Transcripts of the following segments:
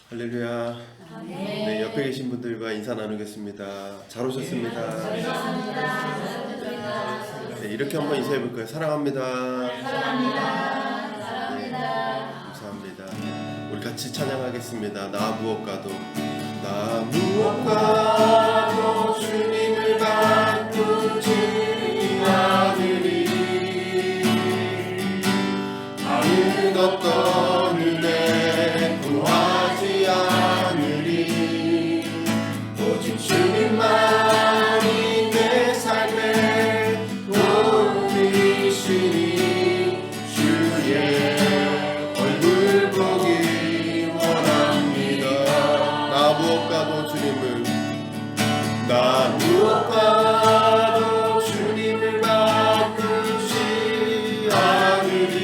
할렐루야. 네, 옆에 계신 분들과 인사 나누겠습니다. 잘 오셨습니다. 네, 이렇게 한번 인사해 볼까요? 사랑합니다. 네, 감사합니다. 우리 같이 찬양하겠습니다. 나 무엇과도 주님을 바꾸지 않으리. 다른 어떤 은혜 구하지 않으리. 오직 주님만이 내 삶의 도움이시니 주의 얼굴 보기 원합니다. 나 무엇과도 주님을 바꾸지 않으리.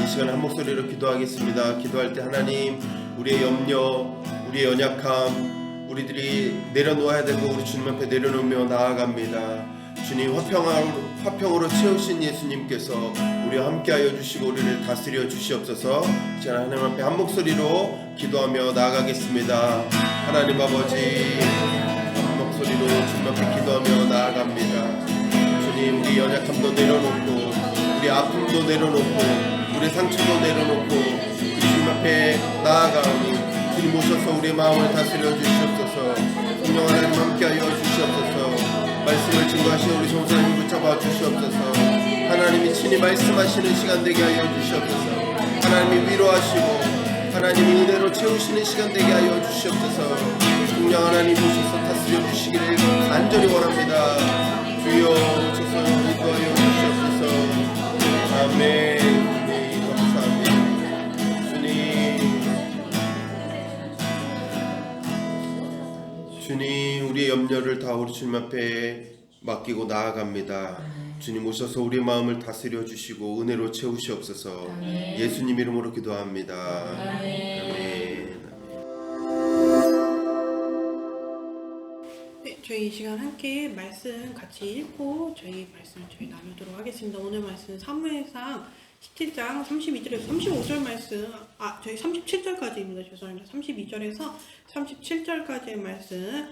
이 시간 한 목소리로 기도하겠습니다. 기도할 때 하나님, 우리의 염려, 우리의 연약함, 우리들이 내려놓아야 되고 우리 주님 앞에 내려놓으며 나아갑니다. 주님, 화평으로 채우신 예수님께서 우리와 함께하여 주시고 우리를 다스려 주시옵소서. 제가 하나님 앞에 한 목소리로 기도하며 나아가겠습니다. 하나님 아버지, 한 목소리로 주님 앞에 기도하며 나아갑니다. 주님, 우리 연약함도 내려놓고 우리 아픔도 내려놓고 우리 상처도 내려놓고 우리 주님 앞에 나아가오니 주님 오셔서 우리의 마음을 다스려 주시옵소서. 성령 하나님 함께하여 주시옵소서. 말씀을 증거하시는 우리 성사님 붙잡아 주시옵소서. 하나님이 친히 말씀하시는 시간 되게 하여 주시옵소서. 하나님이 위로하시고 하나님이 이대로 채우시는 시간 되게 하여 주시옵소서. 성령 하나님 오셔서 다스려 주시기를 간절히 원합니다. 주여 오셔서 인도하여 주시옵소서. 아멘. 네, 감사합니다. 주님, 우리의 염려를 다 우리 주님 앞에 맡기고 나아갑니다. 주님 오셔서 우리의 마음을 다스려 주시고 은혜로 채우시옵소서. 아멘. 예수님 이름으로 기도합니다. 아멘. 아멘. 네, 저희 이 시간 함께 말씀 같이 읽고 저희 나누도록 하겠습니다. 오늘 말씀 사무엘상 17장 32절에서 35절 말씀, 저희 37절까지입니다. 죄송합니다. 32절에서 37절까지의 말씀,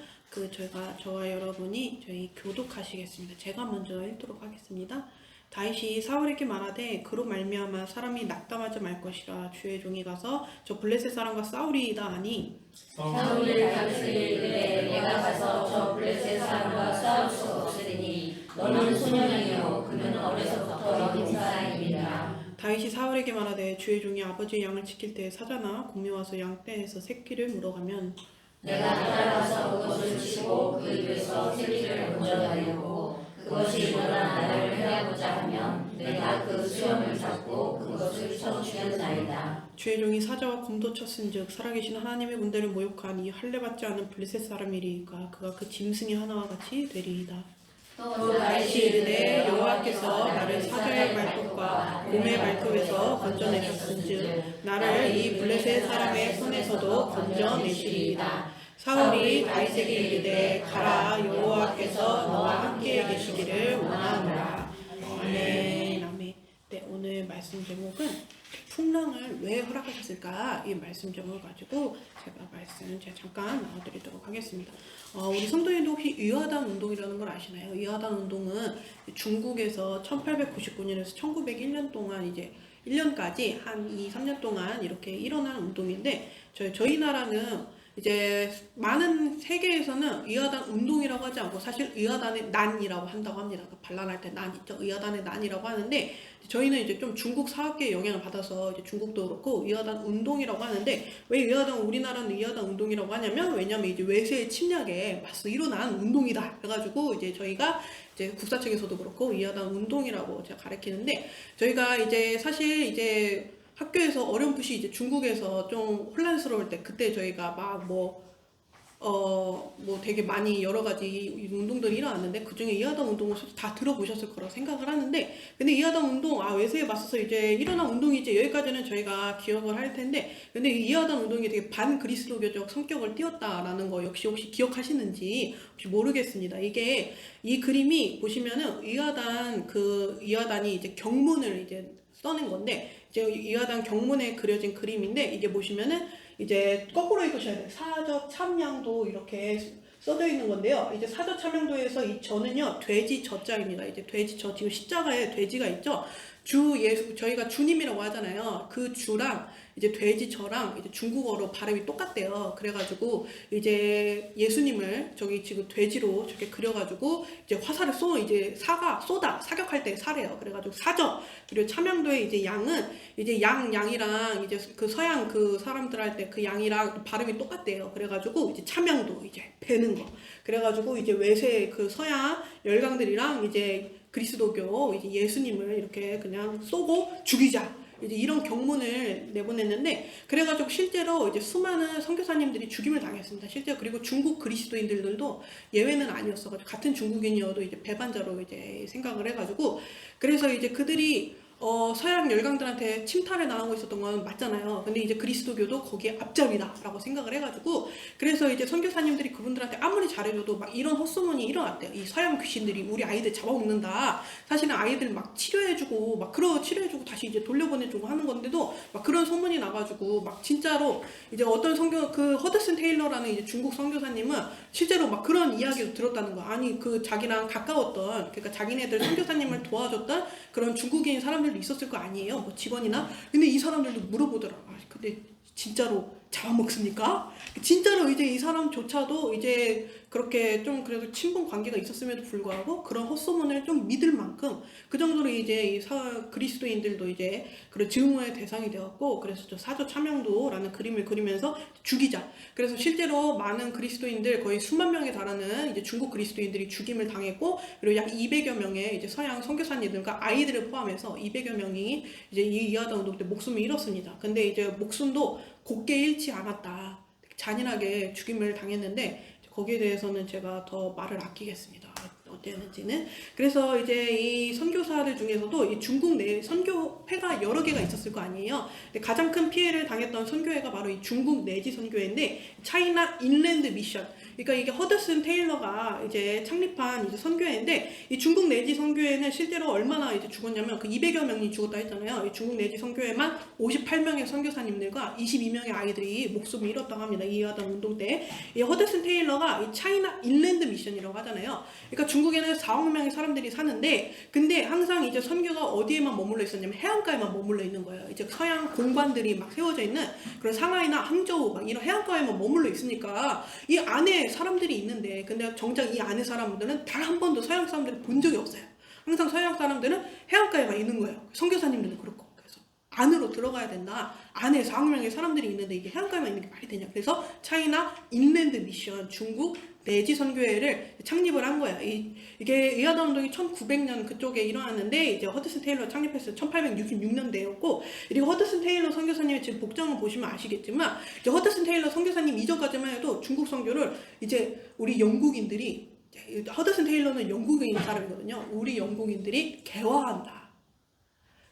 저와 여러분이 저희 교독하시겠습니다. 제가 먼저 읽도록 하겠습니다. 다윗이 사울에게 말하되 그로 말미암아 사람이 낙담하지 말 것이라. 주의 종이 가서 저 블레셋 사람과 싸우리이다 하니 사울이 다윗에게 이르되 내가 가서 저 블레셋 사람과 싸울 수 없으리니 너는 소년이요 그는 어려서부터 인사입니다. 다윗이 사울에게 말하되 주의 종이 아버지의 양을 지킬 때 사자나 곰이 와서 양떼에서 새끼를 물어가면 내가 따라가서 그것을 치고 그 입에서 새끼를 먼저 달려고 그것이 일어나 나를 해하고자 하면 내가 그 수염을 잡고 그것을 쳐 죽였나이다. 주의 종이 사자와 곰도 쳤은즉 살아계신 하나님의 군대를 모욕한 이 할례받지 않은 블레셋 사람이리까 그가 그 짐승의 하나와 같이 되리이다. 또 다윗이 이르되 여호와께서 나를 사자의 발톱과 곰의 발톱에서 건져내셨은즉 나를 이 블레셋 사람의 손에서도 건져내시리이다. 사울이 다윗에게 이르되 가라, 여호와께서 너와 함께 계시기를 원하노라. 아멘. 아멘. 네, 오늘 말씀 제목은 풍랑을 왜 허락하셨을까? 이 말씀 제목을 가지고 제가 잠깐 나와드리도록 하겠습니다. 우리 성도님도 혹시 의화단 운동이라는 걸 아시나요? 의화단 운동은 중국에서 1899년에서 1901년 동안 이제 1년까지 한 2-3년 동안 이렇게 일어난 운동인데 저희 나라는 이제 많은 세계에서는 의화단 운동이라고 하지 않고 사실 의화단의 난이라고 한다고 합니다. 반란할 때 난 있죠. 의화단의 난이라고 하는데 저희는 이제 좀 중국 사학계의 영향을 받아서 이제 중국도 그렇고 의화단 운동이라고 하는데 왜 우리나라는 의화단 운동이라고 하냐면 왜냐면 이제 외세의 침략에 맞서 일어난 운동이다. 그래가지고 이제 저희가 이제 국사책에서도 그렇고 의화단 운동이라고 제가 가르치는데 저희가 이제 사실 이제 학교에서 어렴풋이 이제 중국에서 좀 혼란스러울 때 그때 저희가 막 되게 많이 여러 가지 운동들이 일어났는데 그 중에 이하단 운동을 다 들어보셨을 거라고 생각을 하는데 근데 이하단 운동 외세에 맞서서 이제 일어난 운동이 이제 여기까지는 저희가 기억을 할 텐데 근데 이 이하단 운동이 되게 반그리스도교적 성격을 띄었다라는 거 역시 혹시 기억하시는지 혹시 모르겠습니다. 이게 이 그림이 보시면은 이하단이 이제 경문을 이제 써낸 건데 이제 이하단 경문에 그려진 그림인데 이게 보시면은 이제 거꾸로 읽으셔야 돼요. 사저 참양도 이렇게 써져 있는 건데요. 이제 사저 참양도에서 이 저는요 돼지 저자입니다. 이제 돼지 저 지금 십자가에 돼지가 있죠. 주 예수 저희가 주님이라고 하잖아요. 그 주랑 이제 돼지 저랑 이제 중국어로 발음이 똑같대요. 그래가지고 이제 예수님을 저기 지금 돼지로 저렇게 그려가지고 이제 화살을 이제 사격할 때 사래요. 그래가지고 사저 그리고 참양도의 이제 양은 이제 양이랑 이제 그 서양 그 사람들 할 때 그 양이랑 발음이 똑같대요. 그래가지고 이제 참양도 이제 베는 거. 그래가지고 이제 외세 그 서양 열강들이랑 이제 그리스도교 이제 예수님을 이렇게 그냥 쏘고 죽이자. 이제 이런 경문을 내보냈는데 그래가지고 실제로 이제 수많은 선교사님들이 죽임을 당했습니다. 실제 그리고 중국 그리스도인들도 예외는 아니었어가지고 같은 중국인이어도 이제 배반자로 이제 생각을 해가지고 그래서 이제 그들이 서양 열강들한테 침탈을 당하고 있었던 건 맞잖아요. 근데 이제 그리스도교도 거기에 앞잡이다라고 생각을 해가지고 그래서 이제 선교사님들이 그분들한테 아무리 잘해줘도 막 이런 헛소문이 일어났대요. 이 서양 귀신들이 우리 아이들 잡아먹는다. 사실은 아이들 막 치료해주고 막 치료해주고 다시 이제 돌려보내주고 하는 건데도 막 그런 소문이 나가지고 막 진짜로 이제 어떤 그 허드슨 테일러라는 이제 중국 선교사님은 실제로 막 그런 이야기도 들었다는 거. 아니 그 자기랑 가까웠던 그러니까 자기네들 선교사님을 도와줬던 그런 중국인 사람들도 있었을 거 아니에요. 뭐 직원이나. 근데 이 사람들도 물어보더라. 근데 진짜로 잡아먹습니까? 진짜로 이제 이 사람조차도 이제 그렇게 좀 그래도 친분 관계가 있었음에도 불구하고 그런 헛소문을 좀 믿을 만큼 그 정도로 이제 이 그리스도인들도 이제 그런 증오의 대상이 되었고 그래서 저 사조 차명도라는 그림을 그리면서 죽이자. 그래서 실제로 많은 그리스도인들 거의 수만 명에 달하는 이제 중국 그리스도인들이 죽임을 당했고 그리고 약 200여 명의 이제 서양 선교사님들과 아이들을 포함해서 200여 명이 이제 이 이하다 운동 때 목숨을 잃었습니다. 근데 이제 목숨도 곱게 잃지 않았다. 잔인하게 죽임을 당했는데 거기에 대해서는 제가 더 말을 아끼겠습니다. 어땠는지는. 그래서 이제 이 선교사들 중에서도 이 중국 내 선교회가 여러 개가 있었을 거 아니에요. 근데 가장 큰 피해를 당했던 선교회가 바로 이 중국 내지 선교회인데 차이나 인랜드 미션. 그러니까 이게 허드슨 테일러가 이제 창립한 이제 선교회인데 이 중국 내지 선교회는 실제로 얼마나 이제 죽었냐면 그 200여 명이 죽었다 했잖아요. 이 중국 내지 선교회만 58명의 선교사님들과 22명의 아이들이 목숨을 잃었다고 합니다. 이 이하단 운동 때. 이 허드슨 테일러가 이 차이나 인랜드 미션이라고 하잖아요. 그러니까 중국에는 4억 명의 사람들이 사는데 근데 항상 이제 선교가 어디에만 머물러 있었냐면 해안가에만 머물러 있는 거예요. 이제 서양 공관들이 막 세워져 있는 그런 상하이나 항저우 막 이런 해안가에만 머물러 있으니까 이 안에 사람들이 있는데 근데 정작 이 안에 사람들은 단 한 번도 서양 사람들을 본 적이 없어요. 항상 서양 사람들은 해안가에만 있는 거예요. 선교사님들도 그렇고. 그래서 안으로 들어가야 된다. 안에 4억 명의 사람들이 있는데 이게 해안가에만 있는 게 말이 되냐. 그래서 차이나 인랜드 미션 중국 내지 선교회를 창립을 한 거야. 이게 이하다 운동이 1900년 그쪽에 일어났는데 이제 허드슨 테일러 창립했어요. 1866년대였고 그리고 허드슨 테일러 선교사님의 지금 복장을 보시면 아시겠지만 이제 허드슨 테일러 선교사님 이전까지만 해도 중국 선교를 이제 우리 영국인들이 허드슨 테일러는 영국인 사람이거든요. 우리 영국인들이 개화한다.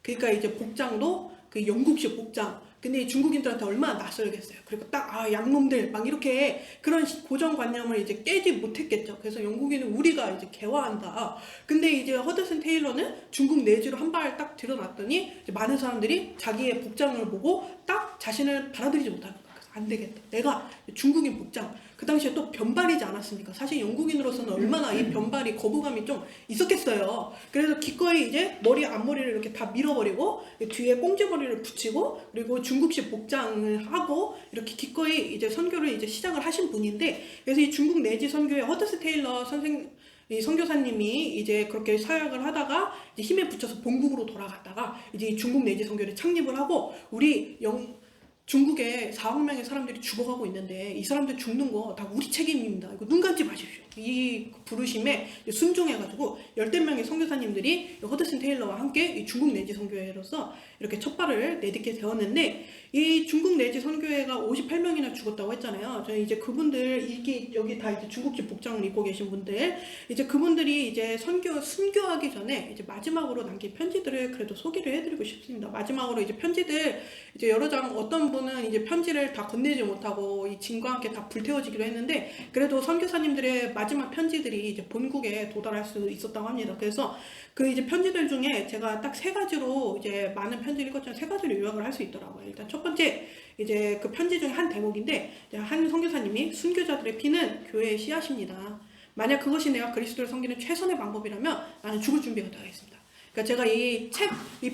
그러니까 이제 복장도 그 영국식 복장. 근데 중국인들한테 얼마나 낯설겠어요. 그리고 딱 양놈들 막 이렇게 그런 고정관념을 이제 깨지 못했겠죠. 그래서 영국인은 우리가 이제 개화한다. 근데 이제 허드슨 테일러는 중국 내지로 한 발 딱 들어놨더니 이제 많은 사람들이 자기의 복장을 보고 딱 자신을 받아들이지 못하는 거야. 그래서 안 되겠다. 내가 중국인 복장. 그 당시에 또 변발이지 않았습니까? 사실 영국인으로서는 얼마나 이 변발이 거부감이 좀 있었겠어요. 그래서 기꺼이 이제 앞머리를 이렇게 다 밀어버리고 뒤에 꽁지머리를 붙이고 그리고 중국식 복장을 하고 이렇게 기꺼이 이제 선교를 이제 시작을 하신 분인데 그래서 이 중국 내지 선교의 허드슨 테일러 이 선교사님이 이제 그렇게 사역을 하다가 이제 힘에 붙여서 본국으로 돌아갔다가 이제 중국 내지 선교를 창립을 하고 중국에 4억 명의 사람들이 죽어가고 있는데 이 사람들 죽는 거 다 우리 책임입니다. 이거 눈 감지 마십시오. 이 부르심에 순종해가지고 10명의 선교사님들이 허드슨 테일러와 함께 이 중국 내지 선교회로서 이렇게 첫 발을 내딛게 되었는데 이 중국 내지 선교회가 58명이나 죽었다고 했잖아요. 저희 이제 그분들 여기 다 이제 중국집 복장을 입고 계신 분들 이제 그분들이 이제 순교하기 전에 이제 마지막으로 남긴 편지들을 그래도 소개를 해드리고 싶습니다. 마지막으로 이제 편지들 이제 여러 장 어떤 분은 이제 편지를 다 건네지 못하고 이 짐과 함께 다 불태워지기도 했는데 그래도 선교사님들의 마지막 편지들이 이제 본국에 도달할 수 있었다고 합니다. 그래서 그 이제 편지들 중에 제가 딱 3가지로 이제 많은 편지를 읽었지만 3가지로 요약을 할 수 있더라고요. 일단 첫 번째 이제 그 편지 중에 한 대목인데 한 선교사님이 순교자들의 피는 교회의 씨앗입니다. 만약 그것이 내가 그리스도를 섬기는 최선의 방법이라면 나는 죽을 준비가 되어 있습니다. 그러니까 제가 이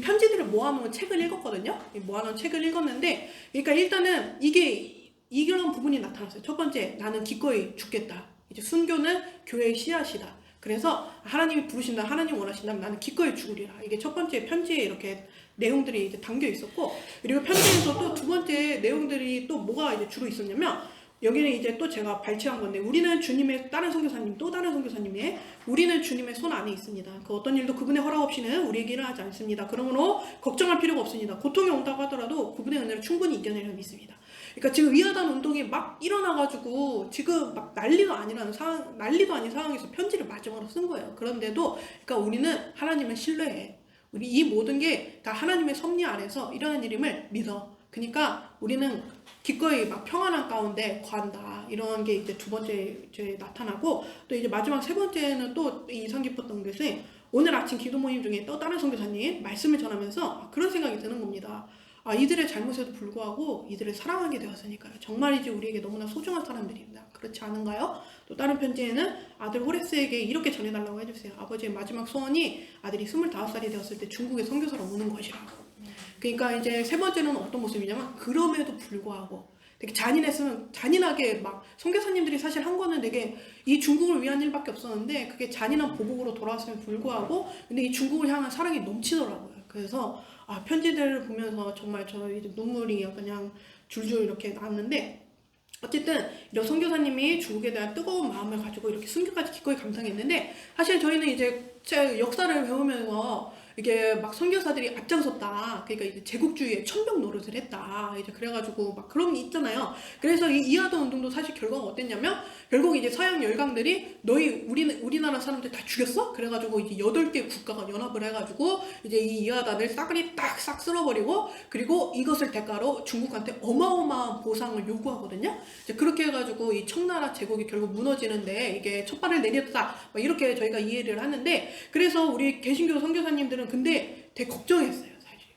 편지들을 모아놓은 책을 읽었거든요. 모아놓은 책을 읽었는데, 그러니까 일단은 이런 부분이 나타났어요. 첫 번째, 나는 기꺼이 죽겠다. 이제 순교는 교회의 씨앗이다. 그래서 하나님이 부르신다, 하나님 원하신다면 나는 기꺼이 죽으리라. 이게 첫 번째 편지에 이렇게 내용들이 이제 담겨 있었고, 그리고 편지에서 또 두 번째 내용들이 또 뭐가 이제 주로 있었냐면, 여기는 이제 또 제가 발췌한 건데 우리는 주님의 다른 선교사님 또 다른 선교사님의 우리는 주님의 손 안에 있습니다. 그 어떤 일도 그분의 허락 없이는 우리에게 일어나지 않습니다. 그러므로 걱정할 필요가 없습니다. 고통이 온다고 하더라도 그분의 은혜를 충분히 이겨내려 믿습니다. 그러니까 지금 위하단 운동이 막 일어나가지고 지금 막 난리도 아닌 상황에서 편지를 마지막으로 쓴 거예요. 그런데도 그러니까 우리는 하나님을 신뢰해. 우리 이 모든 게 다 하나님의 섭리 아래서 일어난 일임을 믿어. 그러니까 우리는 기꺼이 막 평안한 가운데 거한다. 이런 게 이제 두 번째 이제 나타나고, 또 이제 마지막 세 번째는 또 인상 깊었던 것이, 오늘 아침 기도 모임 중에 또 다른 선교사님 말씀을 전하면서 그런 생각이 드는 겁니다. 아, 이들의 잘못에도 불구하고 이들을 사랑하게 되었으니까요. 정말이지 우리에게 너무나 소중한 사람들입니다. 그렇지 않은가요? 또 다른 편지에는 아들 호레스에게 이렇게 전해달라고 해주세요. 아버지의 마지막 소원이 아들이 25살이 되었을 때 중국에 선교사로 오는 것이라고. 그러니까 이제 세 번째는 어떤 모습이냐면, 그럼에도 불구하고 되게 잔인하게 막 선교사님들이 사실 한 거는 되게 이 중국을 위한 일밖에 없었는데, 그게 잔인한 보복으로 돌아왔음에 불구하고 근데 이 중국을 향한 사랑이 넘치더라고요. 그래서 편지들을 보면서 정말 저 이제 눈물이 그냥 줄줄 이렇게 나왔는데, 어쨌든 이런 선교사님이 중국에 대한 뜨거운 마음을 가지고 이렇게 순교까지 기꺼이 감당했는데, 사실 저희는 이제 제 역사를 배우면서 이게 막 선교사들이 앞장섰다, 그러니까 이제 제국주의의 천병 노릇을 했다, 이제 그래가지고 막 그런 게 있잖아요. 그래서 이 이하도 운동도 사실 결과가 어땠냐면, 결국 이제 서양 열강들이 우리나라 사람들 다 죽였어? 그래가지고 이제 8개 국가가 연합을 해가지고 이제 이 이하단을 싸그리 딱 싹 쓸어버리고, 그리고 이것을 대가로 중국한테 어마어마한 보상을 요구하거든요. 이제 그렇게 해가지고 이 청나라 제국이 결국 무너지는데 이게 첫발을 내렸다, 막 이렇게 저희가 이해를 하는데, 그래서 우리 개신교 선교사님들은 근데 되게 걱정했어요, 사실.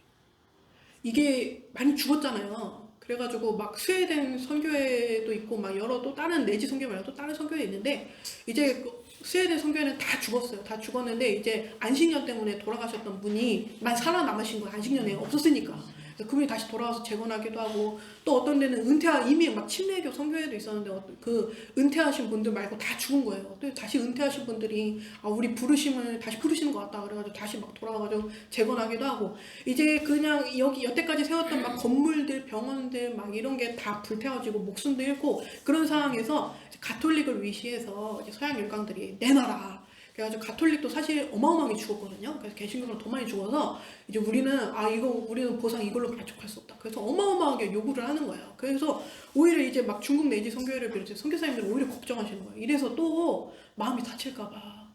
이게 많이 죽었잖아요. 그래가지고 막 스웨덴 선교회도 있고 막 여러 또 다른 내지 선교회 말고 또 다른 선교회 있는데, 이제 스웨덴 선교회는 다 죽었어요. 다 죽었는데 이제 안식년 때문에 돌아가셨던 분이만 살아남으신 거예요. 안식년에 없었으니까. 그분이 다시 돌아와서 재건하기도 하고, 또 어떤 데는 이미 막 침례교 선교회도 있었는데 그 은퇴하신 분들 말고 다 죽은 거예요. 또 다시 은퇴하신 분들이 우리 부르심을 다시 부르시는 것 같다 그래가지고 다시 막 돌아와가지고 재건하기도 하고, 이제 그냥 여기 여태까지 세웠던 막 건물들, 병원들 막 이런 게 다 불태워지고 목숨도 잃고, 그런 상황에서 가톨릭을 위시해서 이제 서양 열강들이 내놔라. 그래가지고 가톨릭도 사실 어마어마하게 죽었거든요. 그래서 개신교는 더 많이 죽어서 이제 우리는 우리는 보상 이걸로 만족할 수 없다. 그래서 어마어마하게 요구를 하는 거예요. 그래서 오히려 이제 막 중국 내지 선교회를 비롯해 선교사님들 오히려 걱정하시는 거예요. 이래서 또 마음이 다칠까봐.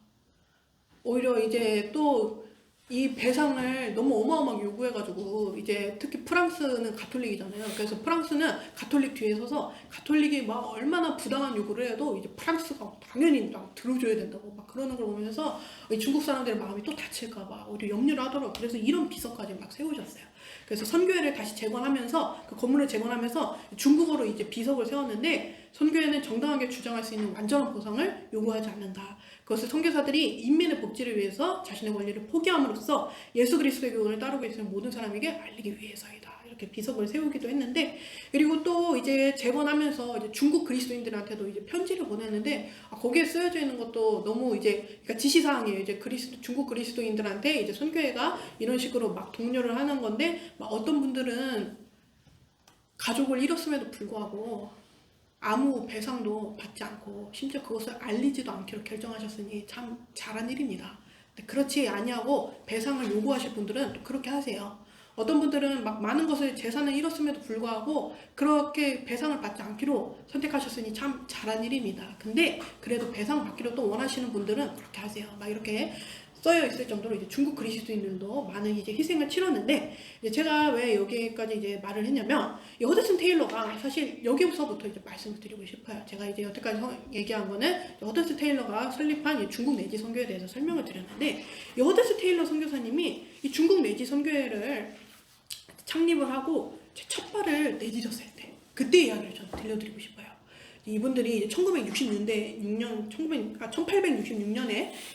오히려 이제 또 이 배상을 너무 어마어마하게 요구해가지고, 이제 특히 프랑스는 가톨릭이잖아요. 그래서 프랑스는 가톨릭 뒤에 서서 가톨릭이 막 얼마나 부당한 요구를 해도 이제 프랑스가 당연히 막 들어줘야 된다고 막 그러는 걸 보면서 중국 사람들의 마음이 또 다칠까봐 오히려 염려를 하더라고요. 그래서 이런 비서까지 막 세우셨어요. 그래서 선교회를 다시 재건하면서, 그 건물을 재건하면서 중국어로 이제 비석을 세웠는데, 선교회는 정당하게 주장할 수 있는 완전한 보상을 요구하지 않는다. 그것을 선교사들이 인민의 복지를 위해서 자신의 권리를 포기함으로써 예수 그리스도의 교훈을 따르고 있는 모든 사람에게 알리기 위해서이다. 이렇게 비석을 세우기도 했는데, 그리고 또 이제 재건하면서 이제 중국 그리스도인들한테도 이제 편지를 보냈는데, 거기에 쓰여져 있는 것도 너무 이제 그러니까 지시사항이에요. 이제 중국 그리스도인들한테 이제 선교회가 이런 식으로 막 독려를 하는 건데, 막 어떤 분들은 가족을 잃었음에도 불구하고 아무 배상도 받지 않고 심지어 그것을 알리지도 않기로 결정하셨으니 참 잘한 일입니다. 근데 그렇지 아니하고 배상을 요구하실 분들은 또 그렇게 하세요. 어떤 분들은 막 많은 것을 재산을 잃었음에도 불구하고 그렇게 배상을 받지 않기로 선택하셨으니 참 잘한 일입니다. 근데 그래도 배상 받기로 또 원하시는 분들은 그렇게 하세요. 막 이렇게 써여 있을 정도로 이제 중국 그리스도인들도 많은 이제 희생을 치렀는데, 이제 제가 왜 여기까지 이제 말을 했냐면, 이 허드슨 테일러가 사실 여기서부터 이제 말씀을 드리고 싶어요. 제가 이제 여태까지 얘기한 거는 허드슨 테일러가 설립한 이 중국 내지 선교회에 대해서 설명을 드렸는데, 이 허드슨 테일러 선교사님이 이 중국 내지 선교회를 창립을 하고 첫 발을 내디뎠을 때 그때 이야기를 저는 들려드리고 싶어요. 이분들이 이제 1866년에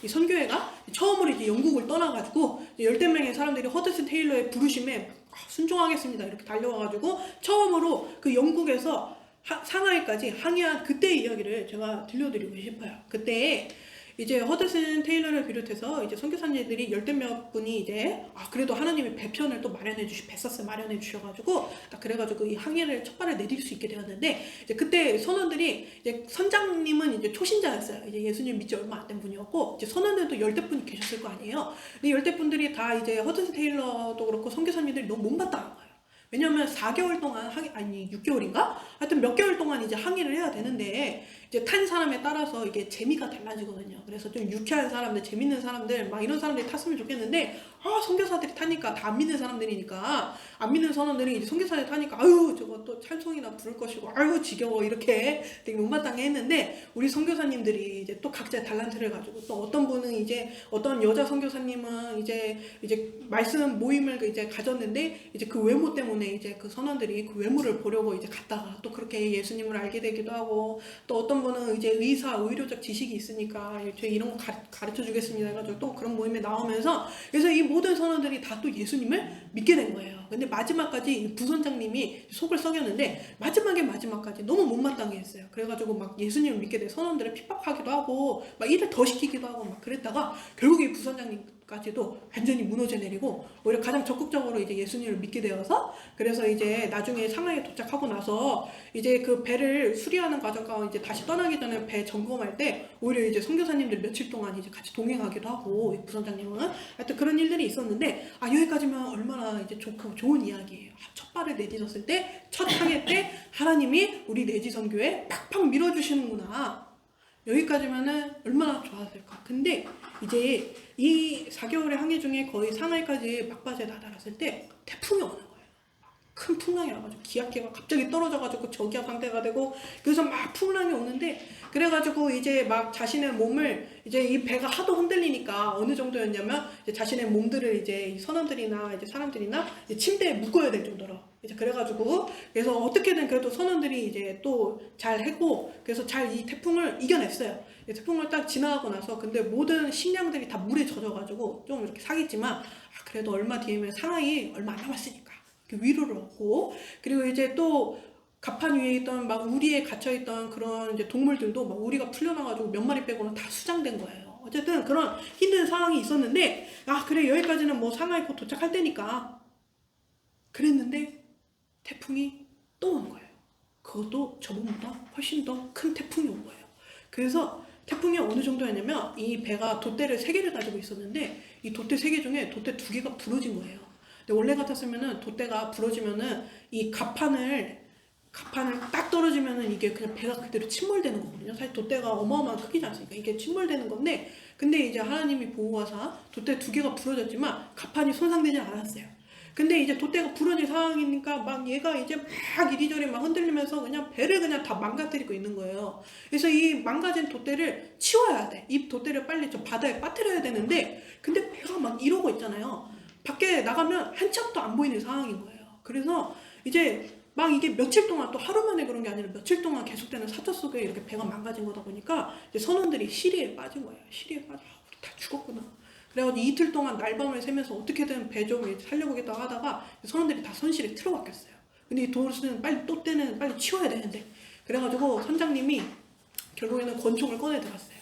이 선교회가 처음으로 이제 영국을 떠나가지고 열댓 명의 사람들이 허드슨 테일러의 부르심에 순종하겠습니다 이렇게 달려와가지고 처음으로 그 영국에서 상하이까지 항해한 그때의 이야기를 제가 들려드리고 싶어요. 그때 이제 허드슨 테일러를 비롯해서 이제 선교사님들이 열댓 몇 분이 이제 그래도 하나님이 배편을 또 뱃사스 마련해 주셔가지고 딱 그래가지고 이 항해를 첫 발을 내딜 수 있게 되었는데, 이제 그때 선원들이 이제 선장님은 이제 초신자였어요. 이제 예수님 믿지 얼마 안 된 분이었고, 이제 선원들도 열댓 분이 계셨을 거 아니에요. 근데 열댓 분들이 다 이제 허드슨 테일러도 그렇고 선교사님들이 너무 못마땅한 거예요. 왜냐면 4개월 동안 6개월인가? 하여튼 몇 개월 동안 이제 항해를 해야 되는데, 이제 탄 사람에 따라서 이게 재미가 달라지거든요. 그래서 좀 유쾌한 사람들, 재밌는 사람들, 막 이런 사람들이 탔으면 좋겠는데, 선교사들이 타니까 다 안 믿는 사람들이니까, 안 믿는 선원들이 이제 선교사들이 타니까, 아유, 저거 또 찬송이나 부를 것이고, 아유, 지겨워, 이렇게 되게 못마땅해 했는데, 우리 선교사님들이 이제 또 각자의 달란트를 가지고, 또 어떤 분은 이제, 어떤 여자 선교사님은 이제 말씀 모임을 이제 가졌는데, 이제 그 외모 때문에 이제 그 선원들이 그 외모를 보려고 이제 갔다가 또 그렇게 예수님을 알게 되기도 하고, 또 어떤 분은 이제 의료적 지식이 있으니까 저희 이런 거 가르쳐 주겠습니다 해가지고 또 그런 모임에 나오면서, 그래서 이 모든 선원들이 다 또 예수님을 믿게 된 거예요. 근데 마지막까지 부선장님이 속을 썩였는데 마지막까지 너무 못마땅해 했어요. 그래가지고 막 예수님을 믿게 된 선원들을 핍박하기도 하고 막 일을 더 시키기도 하고 막 그랬다가 결국에 이 부선장님까지도 완전히 무너져 내리고 오히려 가장 적극적으로 이제 예수님을 믿게 되어서, 그래서 이제 나중에 상하이에 도착하고 나서 이제 그 배를 수리하는 과정과 이제 다시 떠나기 전에 배 점검할 때 오히려 이제 선교사님들 며칠 동안 이제 같이 동행하기도 하고, 이 부선장님은 하여튼 그런 일들이 있었는데, 여기까지면 얼마나 이제 좋은 이야기예요. 첫 발을 내딛었을 때, 첫 항해 때 하나님이 우리 내지 선교에 팍팍 밀어주시는구나. 여기까지면은 얼마나 좋았을까. 근데 이제 이 4개월의 항해 중에 거의 상하이까지 막바지에 다다랐을 때 태풍이 오는 거예요. 큰 풍랑이 와가지고 기압계가 갑자기 떨어져가지고 저기압 상태가 되고, 그래서 막 풍랑이 오는데, 그래가지고 이제 막 자신의 몸을, 이제 이 배가 하도 흔들리니까 어느 정도였냐면 이제 자신의 몸들을 이제 선원들이나 이제 사람들이나 이제 침대에 묶어야 될 정도로 이제 그래가지고, 그래서 어떻게든 그래도 선원들이 이제 또 잘 했고, 그래서 잘 이 태풍을 이겨냈어요. 이 태풍을 딱 지나가고 나서, 근데 모든 식량들이 다 물에 젖어가지고 좀 이렇게 상했지만, 그래도 얼마 뒤에면 상하이 얼마 안 남았으니까 위로를 얻고, 그리고 이제 또 갑판 위에 있던 막 우리에 갇혀있던 그런 이제 동물들도 막 우리가 풀려나가지고 몇 마리 빼고는 다 수장된 거예요. 어쨌든 그런 힘든 상황이 있었는데, 그래, 여기까지는 뭐 상하이 곧 도착할 때니까 그랬는데 태풍이 또 온 거예요. 그것도 저번보다 훨씬 더 큰 태풍이 온 거예요. 그래서 태풍이 어느 정도였냐면, 이 배가 돛대를 3개를 가지고 있었는데 이 돛대 3개 중에 돛대 2개가 부러진 거예요. 근데 원래 같았으면은 돛대가 부러지면은 이 갑판을 딱 떨어지면은 이게 그냥 배가 그대로 침몰되는 거거든요. 사실 돛대가 어마어마한 크기지 않습니까? 이게 침몰되는 건데, 근데 이제 하나님이 보호하사 돛대 2개가 부러졌지만 갑판이 손상되지 않았어요. 근데 이제 돛대가 부러진 상황이니까 막 얘가 이제 막 이리저리 막 흔들리면서 그냥 배를 그냥 다 망가뜨리고 있는 거예요. 그래서 이 망가진 돛대를 치워야 돼. 이 돛대를 빨리 저 바다에 빠뜨려야 되는데, 근데 배가 막 이러고 있잖아요. 밖에 나가면 한참도 안 보이는 상황인 거예요. 그래서 이제 막 이게 며칠 동안, 또 하루 만에 그런 게 아니라 며칠 동안 계속되는 사태 속에 이렇게 배가 망가진 거다 보니까 이제 선원들이 시리에 빠진 거예요. 시리에 빠져. 우리 다 죽었구나. 그래가지고 이틀 동안 날밤을 새면서 어떻게든 배 좀 살려보겠다고 하다가 선원들이 다 선실에 틀어박혔어요. 근데 이 돛은 빨리, 돛대는 빨리 치워야 되는데, 그래가지고 선장님이 결국에는 권총을 꺼내 들었어요.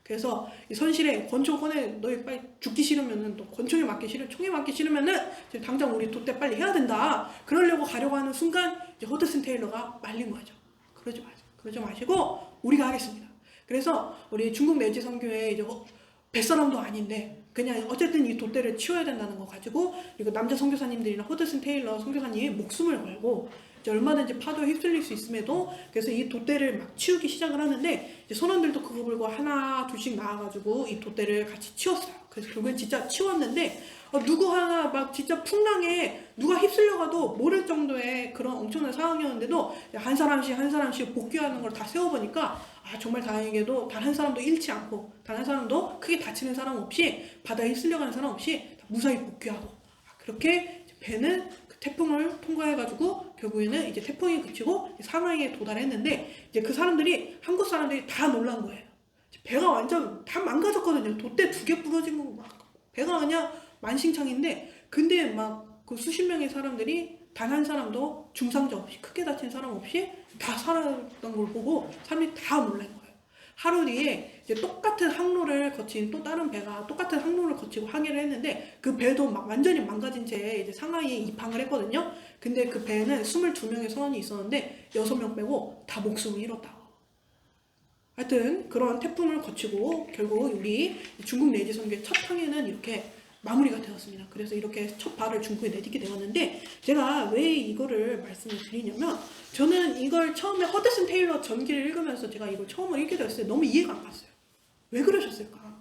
그래서 이 선실에 권총 꺼내, 너희 빨리 죽기 싫으면은, 또 권총에 맞기 싫으면, 총에 맞기 싫으면은 지금 당장 우리 돛대 빨리 해야 된다. 그러려고 가려고 하는 순간 이제 허드슨 테일러가 말린 거죠. 그러지 마시고 우리가 하겠습니다. 그래서 우리 중국 내지 선교회 이제 뱃사람도 아닌데 그냥 어쨌든 이 돛대를 치워야 된다는 거 가지고, 그리고 남자 선교사님들이나 허드슨 테일러 선교사님이 목숨을 걸고 이제 얼마든지 파도에 휩쓸릴 수 있음에도, 그래서 이 돛대를 막 치우기 시작을 하는데, 이제 선원들도 그거 보고 하나 둘씩 나와가지고 이 돛대를 같이 치웠어요. 그래서 결국엔 진짜 치웠는데, 누구 하나 막 진짜 풍랑에 누가 휩쓸려가도 모를 정도의 그런 엄청난 상황이었는데도 한 사람씩 복귀하는 걸 다 세워보니까, 정말 다행히도 단 한 사람도 잃지 않고, 단 한 사람도 크게 다치는 사람 없이, 바다에 휩쓸려가는 사람 없이 다 무사히 복귀하고, 그렇게 배는 그 태풍을 통과해가지고 결국에는 이제 태풍이 그치고 상하이에 도달했는데, 이제 그 사람들이, 한국 사람들이 다 놀란 거예요. 배가 완전 다 망가졌거든요. 돛대 2개 부러진 거, 막 배가 그냥 만신창인데, 근데 막 그 수십 명의 사람들이 단 한 사람도 중상자 없이, 크게 다친 사람 없이 다 살았던 걸 보고 사람들이 다 놀란 거예요. 하루 뒤에 이제 똑같은 항로를 거친 또 다른 배가 똑같은 항로를 거치고 항해를 했는데, 그 배도 막 완전히 망가진 채 이제 상하이에 입항을 했거든요. 근데 그 배는 22명의 선원이 있었는데 6명 빼고 다 목숨을 잃었다고. 하여튼 그런 태풍을 거치고 결국 우리 중국 내지 선교의 첫 항해는 이렇게 마무리가 되었습니다. 그래서 이렇게 첫 발을 중국에 내딛게 되었는데 제가 왜 이거를 말씀을 드리냐면 저는 이걸 처음에 허드슨 테일러 전기를 읽으면서 제가 이걸 처음으로 읽게 되었을 때 너무 이해가 안 갔어요. 왜 그러셨을까?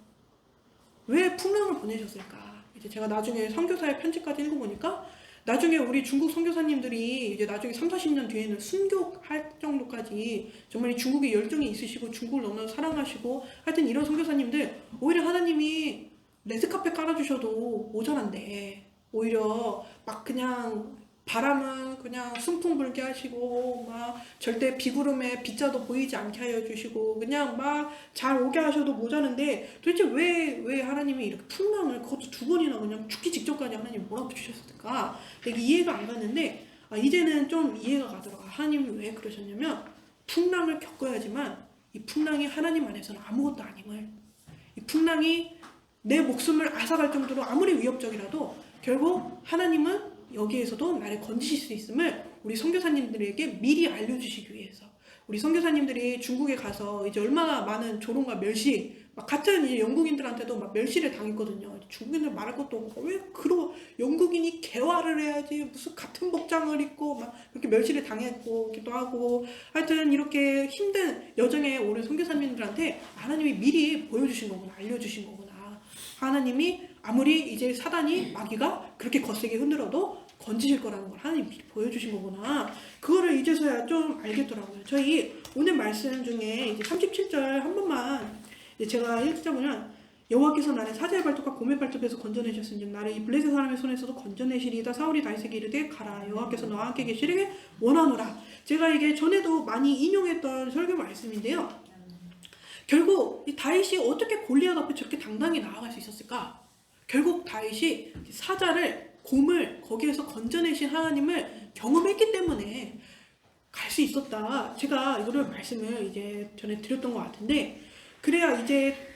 왜 풍랑을 보내셨을까? 이제 제가 나중에 선교사의 편지까지 읽어보니까 나중에 우리 중국 선교사님들이 이제 나중에 3, 40년 뒤에는 순교할 정도까지 정말 중국에 열정이 있으시고 중국을 너무나 사랑하시고 하여튼 이런 선교사님들 오히려 하나님이 레드카펫 깔아주셔도 모자란데 오히려 막 그냥 바람은 그냥 순풍 불게 하시고 막 절대 비구름에 빗자도 보이지 않게 하여 주시고 그냥 막 잘 오게 하셔도 모자란데 도대체 왜 하나님이 이렇게 풍랑을 그것도 2번이나 그냥 죽기 직전까지 하나님이 몰아붙이셨을까? 되게 이해가 안 갔는데 이제는 좀 이해가 가더라고요. 하나님이 왜 그러셨냐면 풍랑을 겪어야지만 이 풍랑이 하나님 안에서는 아무것도 아님을 이 풍랑이 내 목숨을 앗아갈 정도로 아무리 위협적이라도 결국 하나님은 여기에서도 나를 건지실 수 있음을 우리 선교사님들에게 미리 알려주시기 위해서 우리 선교사님들이 중국에 가서 이제 얼마나 많은 조롱과 멸시 막 같은 이제 영국인들한테도 막 멸시를 당했거든요. 중국인들 말할 것도 없고 왜 그러 영국인이 개화를 해야지 무슨 같은 복장을 입고 막 그렇게 멸시를 당했기도 하고 하여튼 이렇게 힘든 여정에 오른 선교사님들한테 하나님이 미리 보여주신 거구나 알려주신 거구나. 하나님이 아무리 이제 사단이 마귀가 그렇게 거세게 흔들어도 건지실 거라는 걸 하나님이 미리 보여주신 거구나. 그거를 이제서야 좀 알겠더라고요. 저희 오늘 말씀 중에 이제 37절 한 번만 이제 제가 읽자면 여호와께서 나를 사자의 발톱과 곰의 발톱에서 건져내셨으니 나를 이 블레셋 사람의 손에서도 건져내시리이다. 사울이 다윗에게 이르되 가라 여호와께서 너와 함께 계시기를 원하노라. 제가 이게 전에도 많이 인용했던 설교 말씀인데요. 결국 이 다윗이 어떻게 골리앗 앞에 저렇게 당당히 나아갈 수 있었을까? 결국 다윗이 사자를 곰을 거기에서 건져내신 하나님을 경험했기 때문에 갈 수 있었다. 제가 이거를 말씀을 이제 전에 드렸던 것 같은데 그래야 이제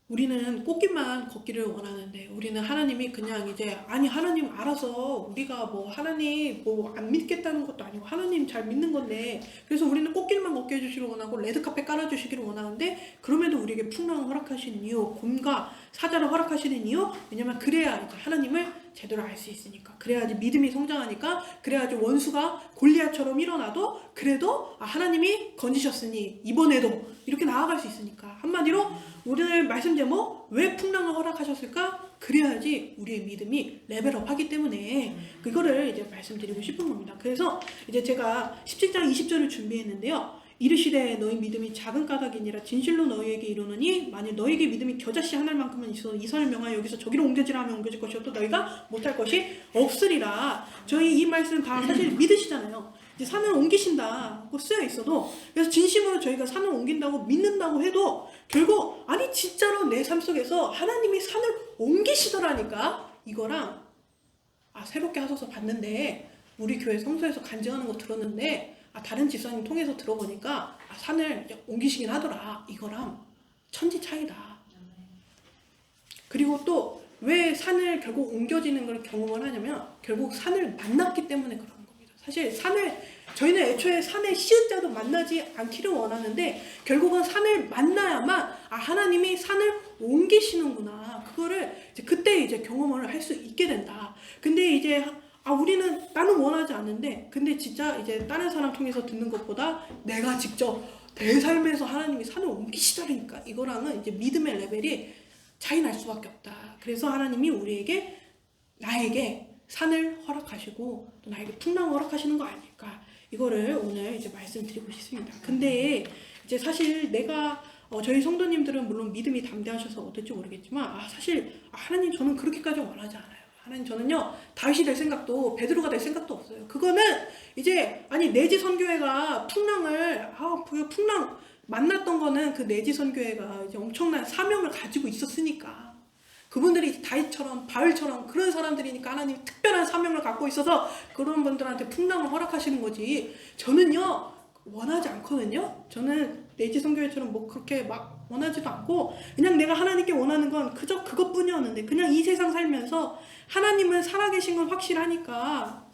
우리는 꽃길만 걷기를 원하는데 우리는 하나님이 그냥 이제 아니 하나님 알아서 우리가 뭐 하나님 뭐 안 믿겠다는 것도 아니고 하나님 잘 믿는 건데 그래서 우리는 꽃길만 걷게 해주시기를 원하고 레드카펫 깔아주시기를 원하는데 그럼에도 우리에게 풍랑을 허락하시는 이유 곰과 사자를 허락하시는 이유 왜냐면 그래야 이제 하나님을 제대로 알 수 있으니까 그래야지 믿음이 성장하니까 그래야지 원수가 골리앗처럼 일어나도 그래도 하나님이 건지셨으니 이번에도 이렇게 나아갈 수 있으니까 한마디로 오늘 말씀 제목 왜 풍랑을 허락하셨을까? 그래야지 우리의 믿음이 레벨업 하기 때문에 그거를 이제 말씀드리고 싶은 겁니다. 그래서 이제 제가 17장 20절을 준비했는데요. 이르시되 너희 믿음이 작은 까닭이니라 진실로 너희에게 이르노니 만일 너희에게 믿음이 겨자씨 하늘만큼은 있어 이 선을 명하여 여기서 저기로 옮겨지라 하면 옮겨질 것이요 또 너희가 못할 것이 없으리라. 저희 이 말씀 다 사실 믿으시잖아요. 이제 산을 옮기신다고 쓰여 있어도 그래서 진심으로 저희가 산을 옮긴다고 믿는다고 해도 결국 아니 진짜로 내 삶 속에서 하나님이 산을 옮기시더라니까 이거랑 새롭게 하셔서 봤는데 우리 교회 성소에서 간증하는 거 들었는데 다른 집사님 통해서 들어보니까 산을 옮기시긴 하더라. 이거랑 천지 차이다. 그리고 또 왜 산을 결국 옮겨지는 걸 경험을 하냐면 결국 산을 만났기 때문에 그런 겁니다. 사실 저희는 애초에 산의 씨앗자도 만나지 않기를 원하는데 결국은 산을 만나야만 하나님이 산을 옮기시는구나. 그거를 그때 이제 경험을 할 수 있게 된다. 근데 이제 나는 원하지 않는데 근데 진짜 이제 다른 사람 통해서 듣는 것보다 내가 직접 내 삶에서 하나님이 산을 옮기시다니까 이거랑은 이제 믿음의 레벨이 차이 날 수밖에 없다. 그래서 하나님이 나에게 산을 허락하시고 또 나에게 풍랑을 허락하시는 거 아닐까 이거를 오늘 이제 말씀드리고 싶습니다. 근데 이제 사실 저희 성도님들은 물론 믿음이 담대하셔서 어떨지 모르겠지만 사실 하나님 저는 그렇게까지 원하지 않아요. 하나님 저는요 다윗이 될 생각도 베드로가 될 생각도 없어요. 그거는 이제 내지 선교회가 풍랑 만났던 거는 그 내지 선교회가 이제 엄청난 사명을 가지고 있었으니까 그분들이 다윗처럼 바울처럼 그런 사람들이니까 하나님이 특별한 사명을 갖고 있어서 그런 분들한테 풍랑을 허락하시는 거지 저는요 원하지 않거든요. 저는 내지 선교회처럼 뭐 그렇게 막 원하지도 않고 그냥 내가 하나님께 원하는 건 그저 그것뿐이었는데 그냥 이 세상 살면서 하나님은 살아계신 건 확실하니까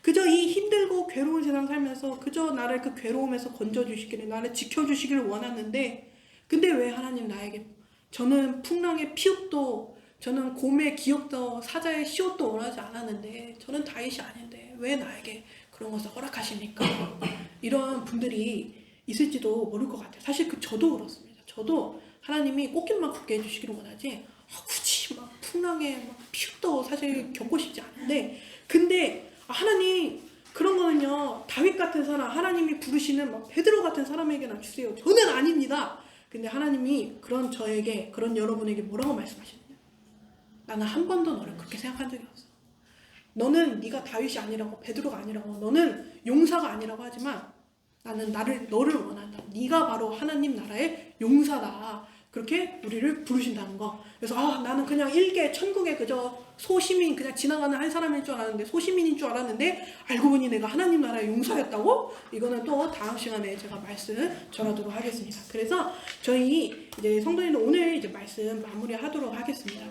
그저 이 힘들고 괴로운 세상 살면서 그저 나를 그 괴로움에서 건져주시기를 나를 지켜주시기를 원하는데 근데 왜 하나님 나에게 저는 풍랑의 피읍도 저는 곰의 기억도 사자의 시옷도 원하지 않았는데 저는 다윗이 아닌데 왜 나에게 그런 것을 허락하십니까? 이런 분들이 있을지도 모를 것 같아요. 사실 저도 그렇습니다. 저도 하나님이 꽃길만 걷게 해주시기를 원하지 굳이 막 풍랑에 막 피읍도 사실 겪고 싶지 않은데 근데 하나님 그런 거는요 다윗 같은 사람 하나님이 부르시는 막 베드로 같은 사람에게나 주세요. 저는 아닙니다. 근데 하나님이 그런 저에게 그런 여러분에게 뭐라고 말씀하시느냐? 나는 한 번도 너를 그렇게 생각한 적이 없어. 너는 네가 다윗이 아니라고 베드로가 아니라고 너는 용사가 아니라고 하지만 나는 너를 원한다. 네가 바로 하나님 나라의 용사다. 그렇게 우리를 부르신다는 거. 그래서 나는 그냥 일개 천국에 그저 소시민 그냥 지나가는 한 사람일 줄 알았는데 소시민인 줄 알았는데 알고 보니 내가 하나님 나라의 용사였다고? 이거는 또 다음 시간에 제가 말씀 전하도록 하겠습니다. 그래서 저희 이제 성도님들 오늘 이제 말씀 마무리하도록 하겠습니다.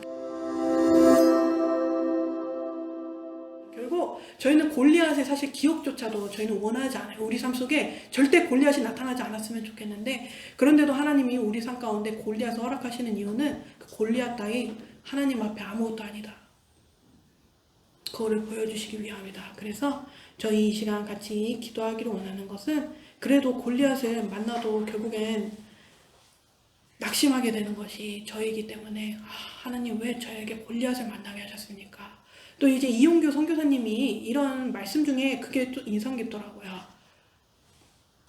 결국 저희는 골리앗의 사실 기억조차도 저희는 원하지 않아요. 우리 삶 속에 절대 골리앗이 나타나지 않았으면 좋겠는데 그런데도 하나님이 우리 삶 가운데 골리앗을 허락하시는 이유는 그 골리앗 따위 하나님 앞에 아무것도 아니다. 그거를 보여주시기 위함이다. 그래서 저희 이 시간 같이 기도하기를 원하는 것은 그래도 골리앗을 만나도 결국엔 낙심하게 되는 것이 저이기 때문에 하나님 왜 저에게 골리앗을 만나게 하셨습니까? 또 이제 이용규 선교사님이 이런 말씀 중에 그게 또 인상 깊더라고요.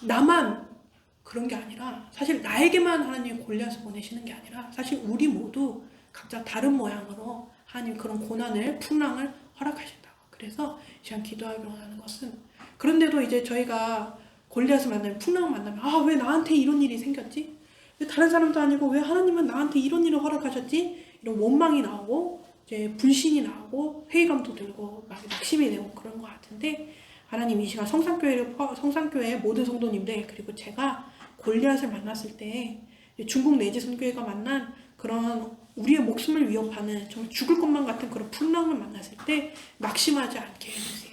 나만 그런 게 아니라 사실 나에게만 하나님 골리앗을 보내시는 게 아니라 사실 우리 모두 각자 다른 모양으로 하나님 그런 고난을 풍랑을 허락하신다고. 그래서 제가 기도하기 원하는 것은 그런데도 이제 저희가 골리앗을 만나면 풍랑을 만나면 왜 나한테 이런 일이 생겼지? 왜 다른 사람도 아니고 왜 하나님은 나한테 이런 일을 허락하셨지? 이런 원망이 나오고 이제 불신이 나오고 회의감도 들고 막 낙심이 되고 그런 것 같은데 하나님 이 시간 성산교회 모든 성도님들 그리고 제가 골리앗을 만났을 때 중국 내지 선교회가 만난 그런 우리의 목숨을 위협하는 정말 죽을 것만 같은 그런 풍랑을 만났을 때 낙심하지 않게 해주세요.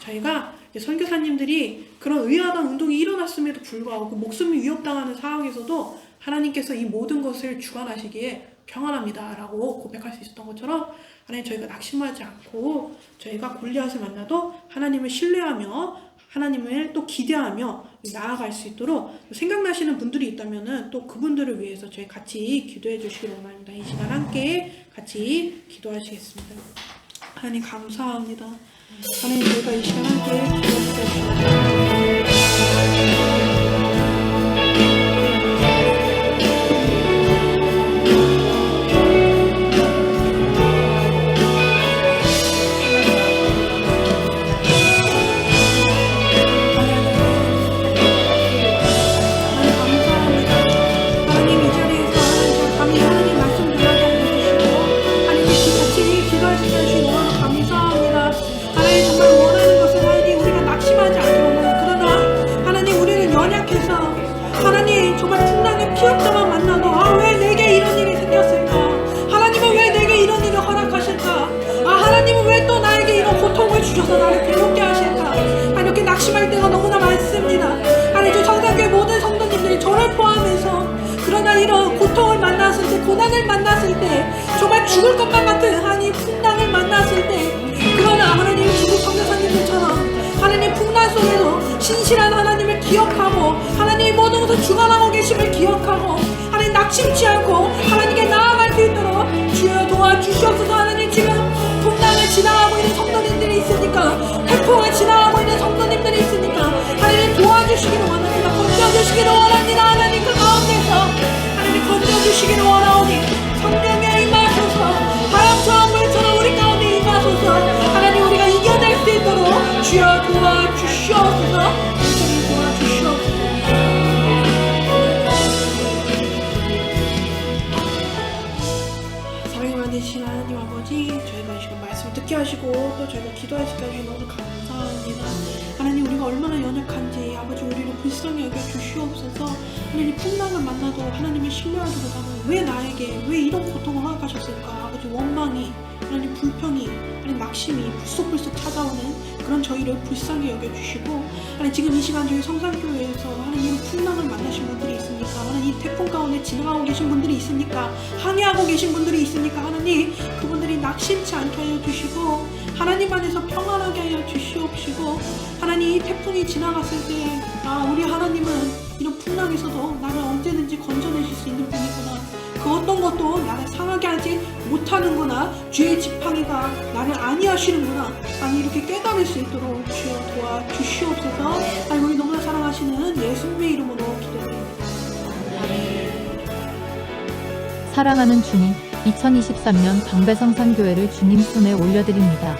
저희가 이제 선교사님들이 그런 의아한 운동이 일어났음에도 불구하고 그 목숨이 위협당하는 상황에서도 하나님께서 이 모든 것을 주관하시기에 평안합니다 라고 고백할 수 있었던 것처럼 하나님 저희가 낙심하지 않고 저희가 골리앗을 만나도 하나님을 신뢰하며 하나님을 또 기대하며 나아갈 수 있도록 생각나시는 분들이 있다면 또 그분들을 위해서 저희 같이 기도해 주시기 원합니다. 이 시간 함께 같이 기도하시겠습니다. 하나님 감사합니다. 하나님 저희가 이 시간 함께 기도해 주시옵소서. 피었다만 만나도 왜 내게 이런 일이 생겼을까? 하나님은 왜 내게 이런 일을 허락하실까? 하나님은 왜 또 나에게 이런 고통을 주셔서 나를 괴롭게 하실까? 이렇게 낙심할 때가 너무나 많습니다. 하나님 성산교회 모든 성도님들이 저를 포함해서 그러나 이런 고통을 만났을 때 고난을 만났을 때 정말 죽을 것만 같은 하나님 풍랑을 만났을 때 그러나 하나님 중국 선교사님들처럼 하나님 풍랑 속에도 신실한 하나님을 기억하고 하나님 모든 것을 주관하고 계심을 기억하고 하나님 낙심치 않고 하나님께 나아갈 수 있도록 주여 도와주시옵소서. 하나님 지금 풍랑을 지나가고 있는 성도님들이 있으니까 태풍을 지나가고 있는 성도님들이 있으니까 하나님 도와주시기를 원합니다. 건져주시기를 원합니다. 하나님 그 가운데서 하나님 건져주시기를 원하오니 성령에 임하소서. 바람처럼 물처럼 우리 가운데 임하소서. 하나님 우리가 이겨낼 수 있도록 주여 도와주시옵소서. 주님 도와주시옵소서. 사랑이 많으신 하나님 아버지 저희가 지금 말씀 듣게 하시고 또 저희가 기도할 수 있게 너무 감사합니다. 하나님 우리가 얼마나 연약한지 아버지 우리를 불쌍히 여겨 주시옵소서. 하나님 풍랑을 만나도 하나님을 신뢰하기보다는 왜 나에게 왜 이런 고통을 허락하셨을까? 아버지 원망이 하나님 불평이 하나님 낙심이 불쑥불쑥 찾아오는 그런 저희를 불쌍히 여겨주시고 하나님 지금 이 시간 저희 성산교회에서 하나님 풍랑을 만나신 분들이 있습니까? 하나님 이 태풍 가운데 지나가고 계신 분들이 있습니까? 항해하고 계신 분들이 있습니까? 하나님 그분들이 낙심치 않게 하여 주시고 하나님 안에서 평안하게 하여 주시옵시고 하나님 이 태풍이 지나갔을 때 우리 하나님은 이런 풍랑에서도 나를 언제든지 건져내실 수 있는 분이구나. 그 어떤 것도 나를 상하게 하지 못하는구나. 주의 지팡이가 나를 안위하시는구나. 아니 이렇게 깨달을 수 있도록 주여 도와주시옵소서. 아니 우리 너무나 사랑하시는 예수님의 이름으로 기도드립니다. 사랑하는 주님, 2023년 방배성산교회를 주님 손에 올려드립니다.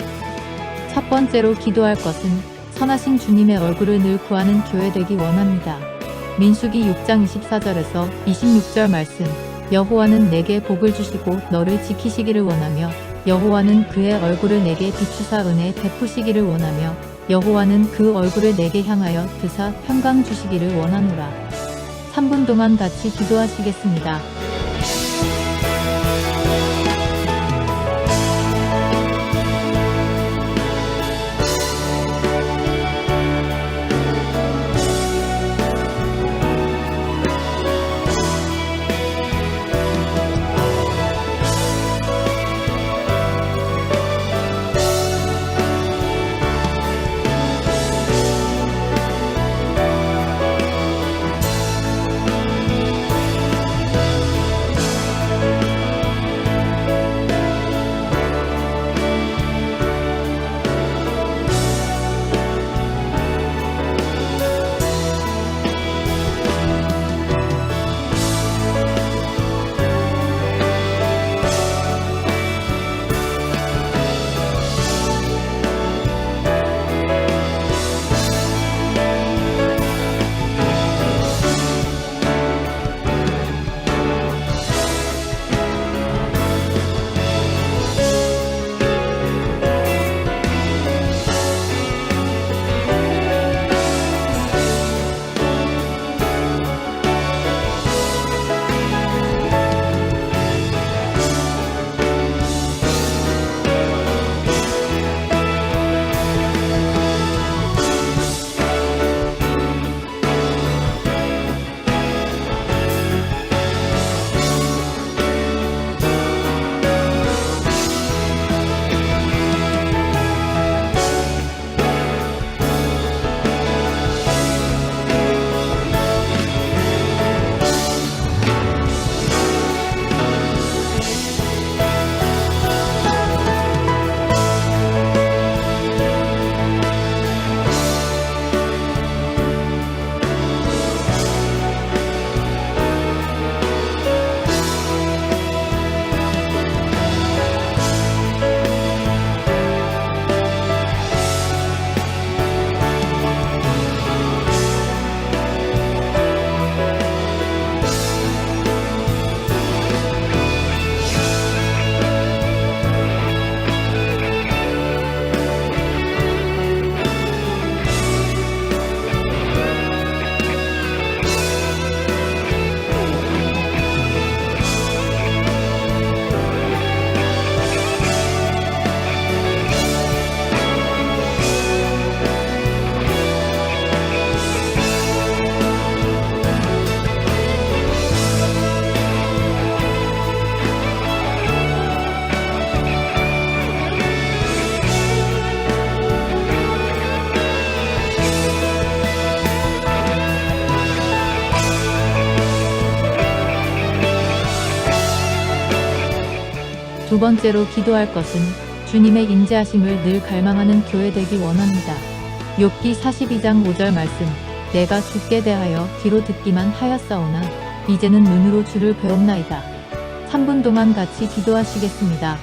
첫 번째로 기도할 것은 선하신 주님의 얼굴을 늘 구하는 교회 되기 원합니다. 민수기 6장 24절에서 26절 말씀, 여호와는 내게 복을 주시고 너를 지키시기를 원하며 여호와는 그의 얼굴을 내게 비추사 은혜 베푸시기를 원하며 여호와는 그 얼굴을 내게 향하여 드사 평강 주시기를 원하노라. 3분 동안 같이 기도하시겠습니다. 두 번째로 기도할 것은 주님의 인자하심을 늘 갈망하는 교회 되기 원합니다. 욥기 42장 5절 말씀, 내가 주께 대하여 귀로 듣기만 하였사오나 이제는 눈으로 주를 배웁나이다. 3분 동안 같이 기도하시겠습니다.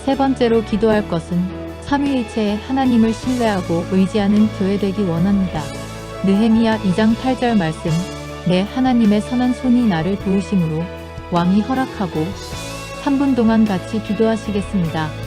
세 번째로 기도할 것은 삼위일체의 하나님을 신뢰하고 의지하는 교회 되기 원합니다. 느헤미야 2장 8절 말씀. 내 하나님의 선한 손이 나를 도우심으로 왕이 허락하고 3분 동안 같이 기도하시겠습니다.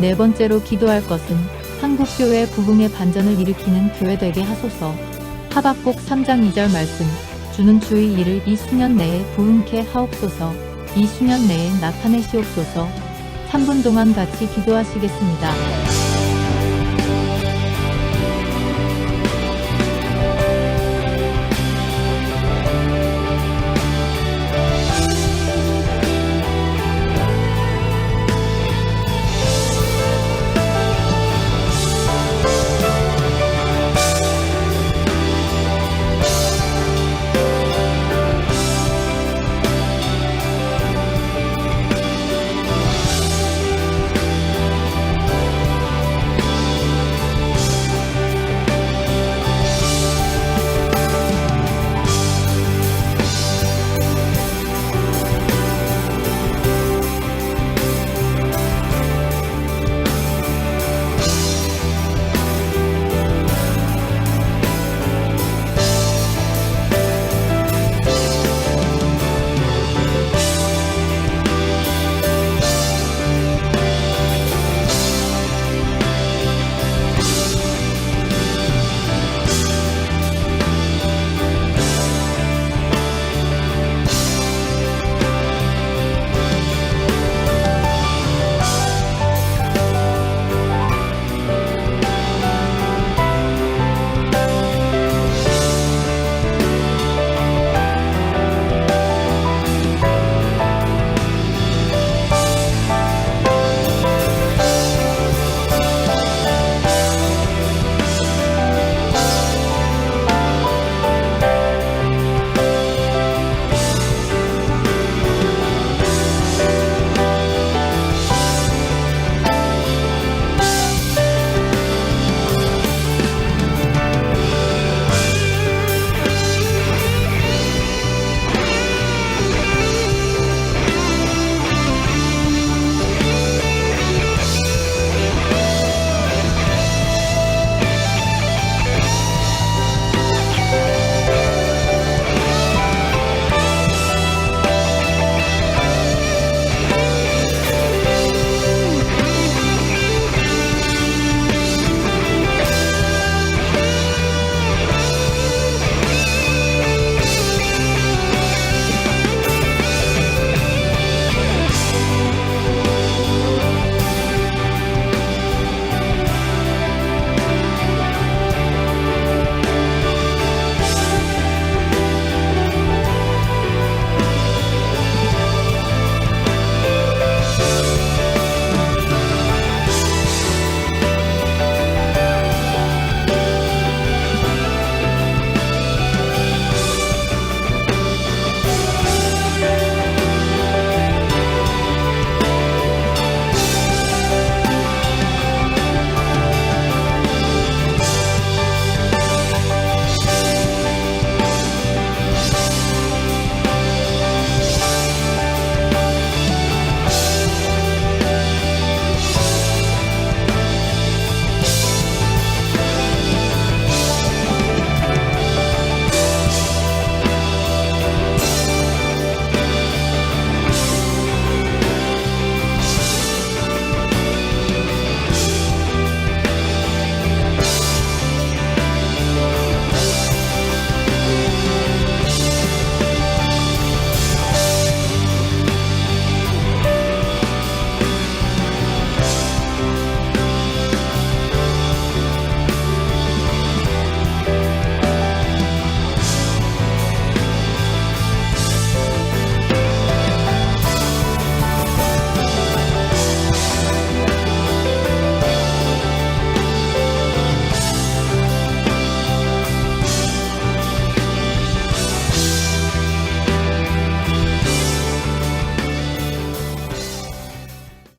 네 번째로 기도할 것은 한국교회 부흥의 반전을 일으키는 교회 되게 하소서. 하박국 3장 2절 말씀. 주는 주의 일을 이 수년 내에 부흥케 하옵소서. 이 수년 내에 나타내시옵소서. 3분 동안 같이 기도하시겠습니다.